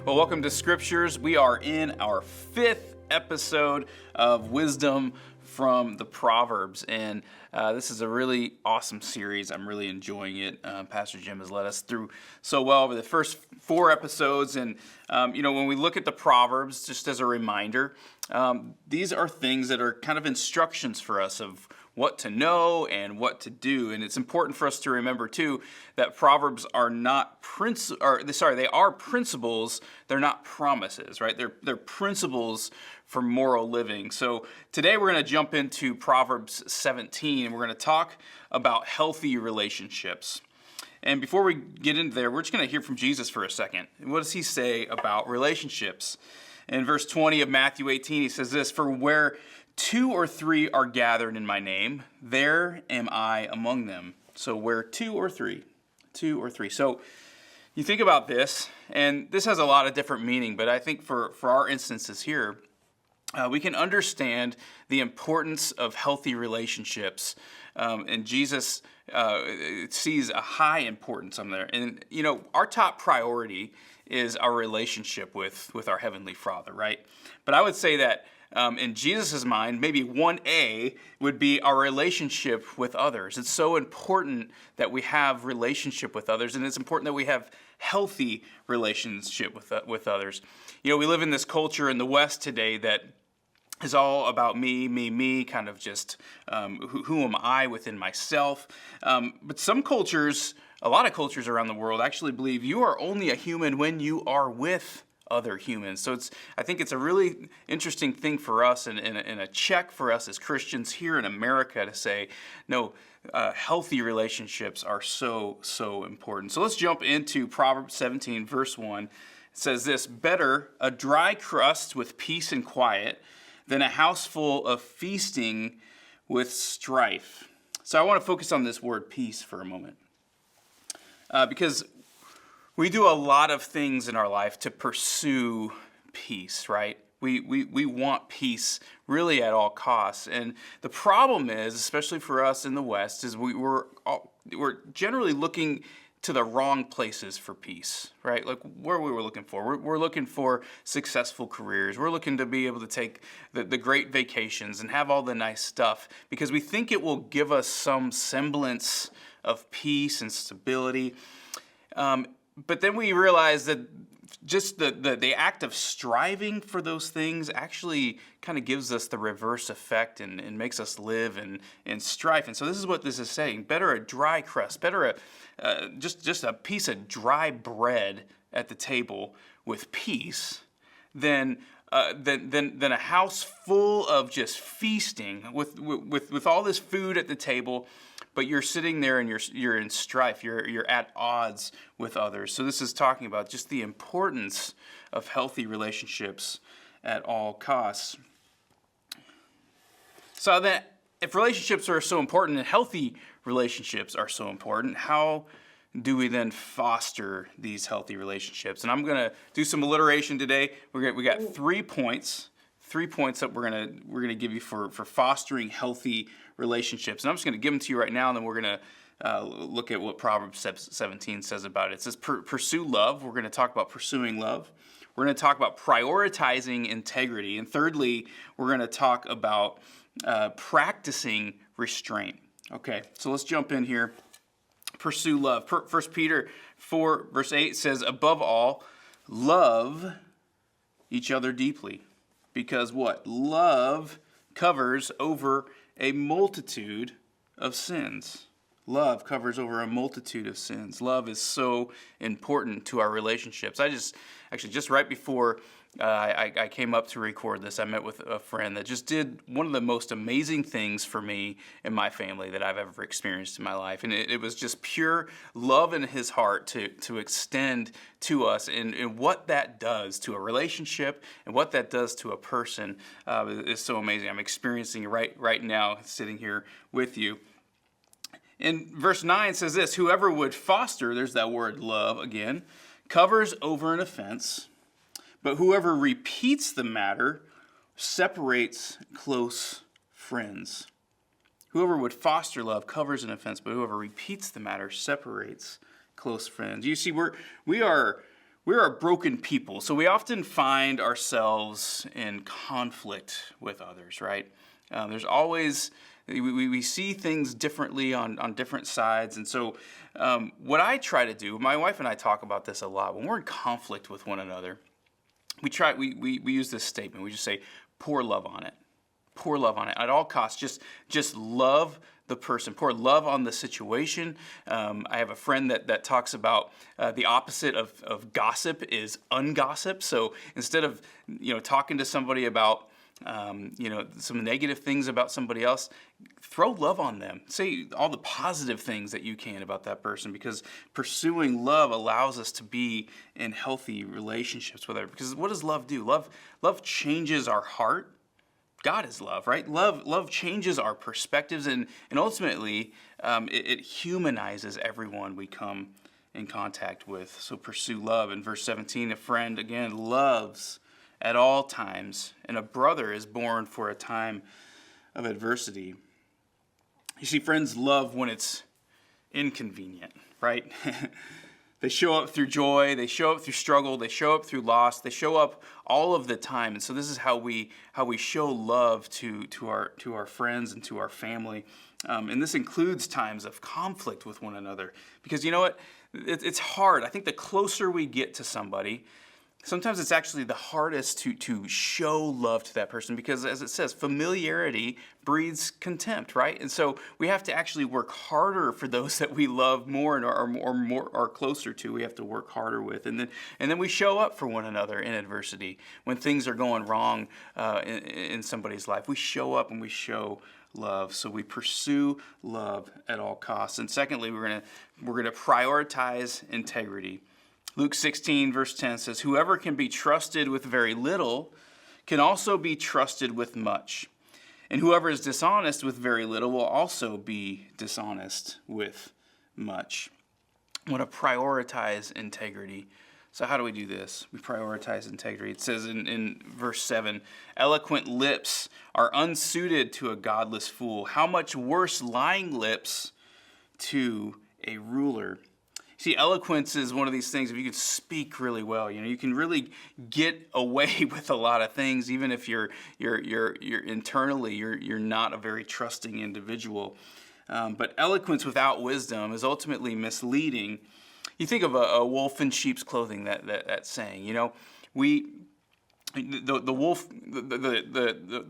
Well, welcome to Scriptures. We are in our 5th episode of Wisdom from the Proverbs, and this is a really awesome series. I'm really enjoying it. Pastor Jim has led us through so well over the first 4 episodes, and when we look at the Proverbs, just as a reminder, these are things that are kind of instructions for us of what to know and what to do. And it's important for us to remember too that Proverbs are not they are principles, they're not promises, right? They're principles for moral living. So today we're going to jump into Proverbs 17 and we're going to talk about healthy relationships. And before we get into there, we're just going to hear from Jesus for a second. What does he say about relationships? In verse 20 of Matthew 18, he says this, "For where 2 or 3 are gathered in my name, there am I among them." So where 2 or 3. So you think about this, and this has a lot of different meaning, but I think for our instances here, we can understand the importance of healthy relationships. And Jesus sees a high importance on there. And, our top priority is our relationship with our Heavenly Father, right? But I would say that in Jesus' mind, maybe 1A would be our relationship with others. It's so important that we have relationship with others, and it's important that we have healthy relationship with others. We live in this culture in the West today that is all about me, kind of just who am I within myself. But some cultures, a lot of cultures around the world actually believe you are only a human when you are with other humans. So I think it's a really interesting thing for us and a check for us as Christians here in America to say, no, healthy relationships are so important. So let's jump into Proverbs 17, verse 1. It says this, "Better a dry crust with peace and quiet than a house full of feasting with strife." So I want to focus on this word peace for a moment. Because we do a lot of things in our life to pursue peace, right? We want peace really at all costs. And the problem is, especially for us in the West, is we're generally looking to the wrong places for peace, right? Like where we were looking for. We're looking for successful careers. We're looking to be able to take the great vacations and have all the nice stuff because we think it will give us some semblance of peace and stability. But then we realize that just the act of striving for those things actually kind of gives us the reverse effect and makes us live in strife. And so this is what this is saying. Better a dry crust, better just a piece of dry bread at the table with peace than a house full of just feasting with all this food at the table. But you're sitting there and you're in strife. You're at odds with others. So this is talking about just the importance of healthy relationships at all costs. So that if relationships are so important and healthy relationships are so important, how do we then foster these healthy relationships? And I'm going to do some alliteration today. We got 3 points. 3 points that we're gonna give you for fostering healthy relationships. And I'm just going to give them to you right now, and then we're going to look at what Proverbs 17 says about it. It says pursue love. We're going to talk about pursuing love. We're going to talk about prioritizing integrity. And thirdly, we're going to talk about practicing restraint. Okay, so let's jump in here. Pursue love. 1 Peter 4, verse 8 says, "Above all, love each other deeply." Because what? Love covers over a multitude of sins. Love covers over a multitude of sins. Love is so important to our relationships. Just right before I came up to record this, I met with a friend that just did one of the most amazing things for me and my family that I've ever experienced in my life. And it was just pure love in his heart to extend to us. And what that does to a relationship and what that does to a person is so amazing. I'm experiencing it right now sitting here with you. And verse 9 says this, "Whoever would foster," there's that word love again, "covers over an offense. But whoever repeats the matter separates close friends." Whoever would foster love covers an offense, but whoever repeats the matter separates close friends. You see, we are we're a broken people, so we often find ourselves in conflict with others, right? There's always, we see things differently on different sides. And so what I try to do, my wife and I talk about this a lot, when we're in conflict with one another, we use this statement. We just say, pour love on it. Pour love on it at all costs. Just love the person. Pour love on the situation. I have a friend that talks about the opposite of gossip is ungossip. So instead of talking to somebody about some negative things about somebody else, throw love on them. Say all the positive things that you can about that person, because pursuing love allows us to be in healthy relationships with others. Because what does love do? Love changes our heart. God is love, right? Love changes our perspectives, and ultimately it humanizes everyone we come in contact with. So pursue love. In verse 17, a friend, again, loves at all times, and a brother is born for a time of adversity. You see, friends love when it's inconvenient, right? They show up through joy, they show up through struggle, they show up through loss, they show up all of the time. And so this is how we show love to our friends and to our family. And this includes times of conflict with one another. Because you know what? It's hard. I think the closer we get to somebody, sometimes it's actually the hardest to show love to that person, because as it says, familiarity breeds contempt, right? And so we have to actually work harder for those that we love more and are closer to. We have to work harder with, and then we show up for one another in adversity when things are going wrong in somebody's life. We show up and we show love. So we pursue love at all costs. And secondly, we're gonna prioritize integrity. Luke 16, verse 10 says, "Whoever can be trusted with very little can also be trusted with much. And whoever is dishonest with very little will also be dishonest with much." I want to prioritize integrity. So how do we do this? We prioritize integrity. It says in verse 7, "Eloquent lips are unsuited to a godless fool. How much worse lying lips to a ruler." See, eloquence is one of these things. If you can speak really well, you can really get away with a lot of things, even if you're internally you're not a very trusting individual. But eloquence without wisdom is ultimately misleading. You think of a wolf in sheep's clothing. That saying. The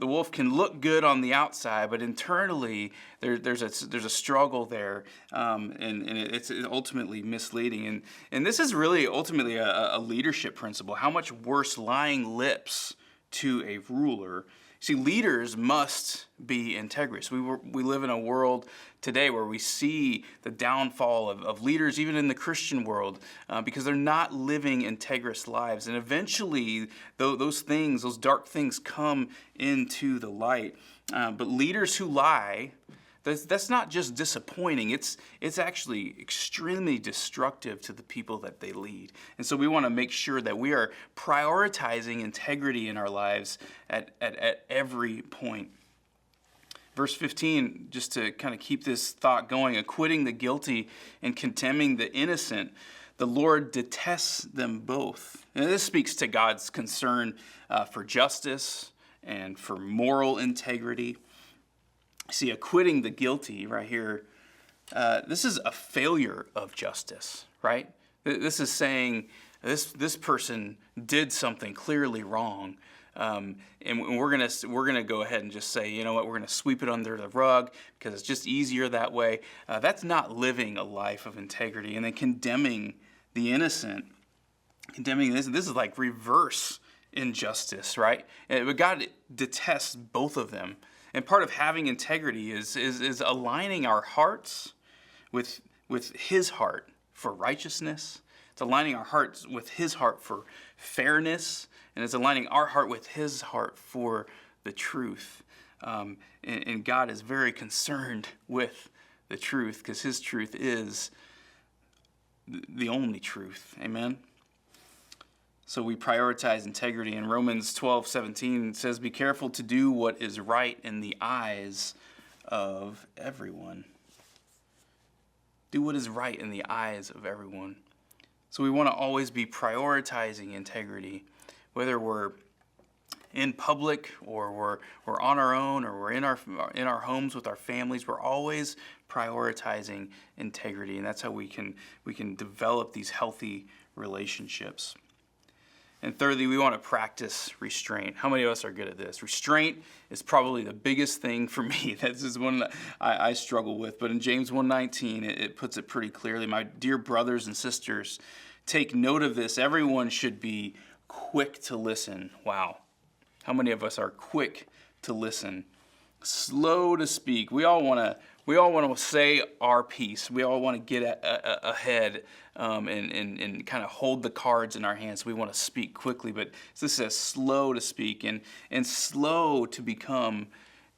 wolf can look good on the outside, but internally there's a struggle there, and it's ultimately misleading. And this is really ultimately a leadership principle. How much worse lying lips to a ruler. See, leaders must be integrous. We live in a world today where we see the downfall of leaders, even in the Christian world, because they're not living integrous lives. And eventually, those dark things come into the light. But leaders who lie, that's not just disappointing. It's actually extremely destructive to the people that they lead. And so we want to make sure that we are prioritizing integrity in our lives at every point. Verse 15, just to kind of keep this thought going, "Acquitting the guilty and condemning the innocent, the Lord detests them both." And this speaks to God's concern for justice and for moral integrity. See, acquitting the guilty right here, this is a failure of justice, right? This is saying this person did something clearly wrong, and we're gonna go ahead and just say, you know what, we're gonna sweep it under the rug because it's just easier that way. That's not living a life of integrity. And then condemning the innocent, this is like reverse injustice, right? But God detests both of them. And part of having integrity is aligning our hearts with His heart for righteousness. It's aligning our hearts with His heart for fairness, and it's aligning our heart with His heart for the truth. And God is very concerned with the truth, because His truth is the only truth. Amen? So we prioritize integrity. In Romans 12:17, it says, "Be careful to do what is right in the eyes of everyone." Do what is right in the eyes of everyone. So we want to always be prioritizing integrity, whether we're in public or we're on our own or we're in our homes with our families. We're always prioritizing integrity, and that's how we can develop these healthy relationships. And thirdly, we want to practice restraint. How many of us are good at this? Restraint is probably the biggest thing for me. This is one that I struggle with. But in James 1:19, it puts it pretty clearly. My dear brothers and sisters, take note of this. Everyone should be quick to listen. Wow. How many of us are quick to listen, slow to speak? We all want to say our piece. We all want to get ahead and kind of hold the cards in our hands. We want to speak quickly, but this says slow to speak and slow to become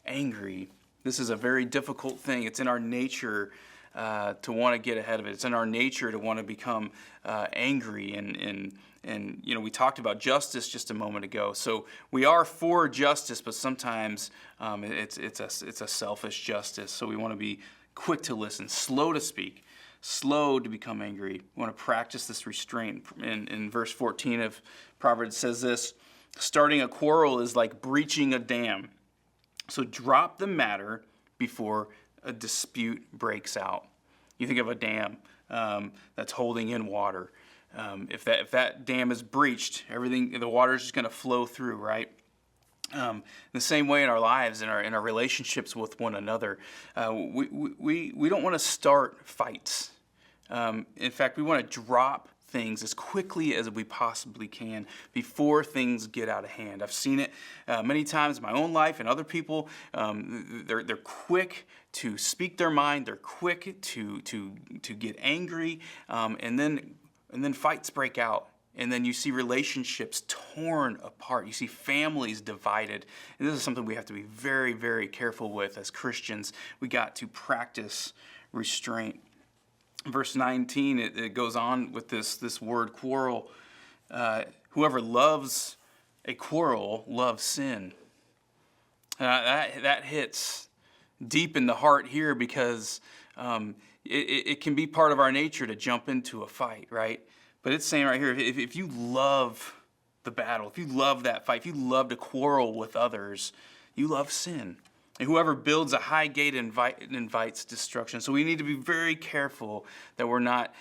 angry. This is a very difficult thing. It's in our nature to want to get ahead of it. It's in our nature to want to become angry and we talked about justice just a moment ago. So we are for justice, but sometimes it's a selfish justice. So we want to be quick to listen, slow to speak, slow to become angry. We want to practice this restraint. In verse 14 of Proverbs says this: starting a quarrel is like breaching a dam. So drop the matter before a dispute breaks out. You think of a dam that's holding in water. If that dam is breached, the water is just going to flow through, right? The same way in our lives, in our relationships with one another, we don't want to start fights. In fact, we want to drop things as quickly as we possibly can before things get out of hand. I've seen it many times in my own life and other people. They're quick to speak their mind. They're quick to get angry, and then fights break out. And then you see relationships torn apart. You see families divided. And this is something we have to be very, very careful with as Christians. We got to practice restraint. Verse 19, it goes on with this word quarrel. Whoever loves a quarrel loves sin. That hits deep in the heart here because it can be part of our nature to jump into a fight, right? But it's saying right here, if you love the battle, if you love that fight, if you love to quarrel with others, you love sin. And whoever builds a high gate invites destruction. So we need to be very careful that we're not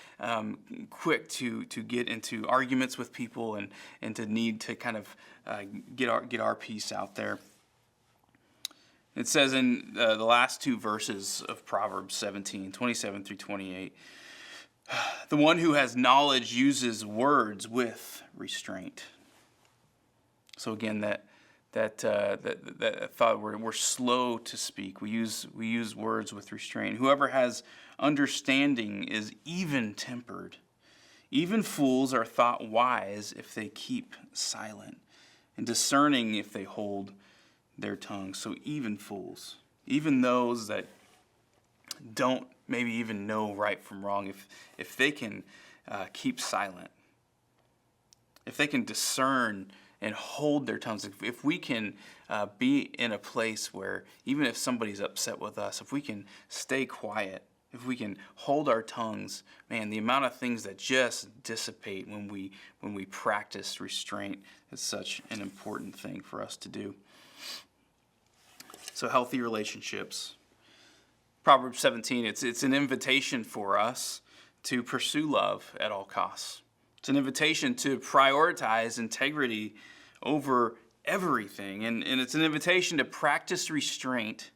quick to get into arguments with people and to need to kind of get our piece out there. It says in the last two verses of Proverbs 17, 27 through 28, the one who has knowledge uses words with restraint. So again, that thought we're slow to speak. We use words with restraint. Whoever has understanding is even-tempered. Even fools are thought wise if they keep silent, and discerning if they hold their tongue. So even fools, even those that don't maybe even know right from wrong, if they can keep silent, if they can discern and hold their tongues, if we can be in a place where even if somebody's upset with us, if we can stay quiet, if we can hold our tongues, man, the amount of things that just dissipate when we practice restraint is such an important thing for us to do. So healthy relationships. Proverbs 17, it's an invitation for us to pursue love at all costs. It's an invitation to prioritize integrity over everything. And it's an invitation to practice restraint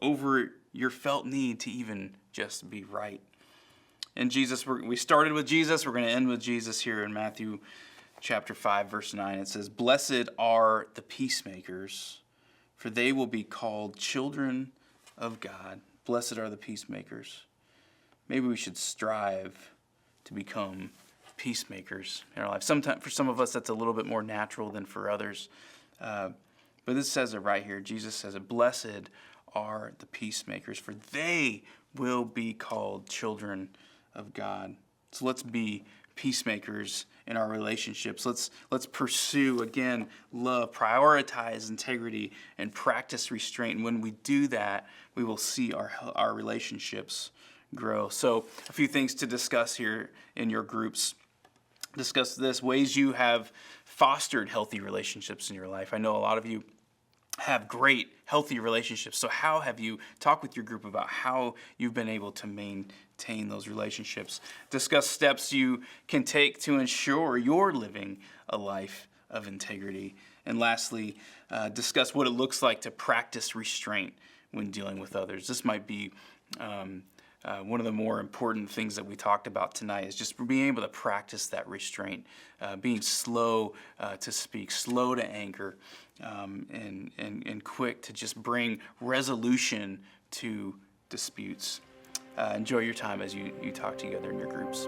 over your felt need to even just be right. And Jesus, we started with Jesus. We're going to end with Jesus here in Matthew chapter 5, verse 9. It says, "Blessed are the peacemakers, for they will be called children of God." Blessed are the peacemakers. Maybe we should strive to become peacemakers in our life. Sometimes, for some of us, that's a little bit more natural than for others. But this says it right here. Jesus says it. Blessed are the peacemakers, for they will be called children of God. So let's be peacemakers in our relationships. Let's pursue, again, love, prioritize integrity, and practice restraint. And when we do that, we will see our relationships grow. So a few things to discuss here in your groups. discuss this, ways you have fostered healthy relationships in your life. I know a lot of you have great, healthy relationships. So how have you talked with your group about how you've been able to maintain those relationships? Discuss steps you can take to ensure you're living a life of integrity. And lastly, discuss what it looks like to practice restraint when dealing with others. This might be one of the more important things that we talked about tonight, is just being able to practice that restraint, being slow to speak, slow to anger, and quick to just bring resolution to disputes. Enjoy your time as you talk together in your groups.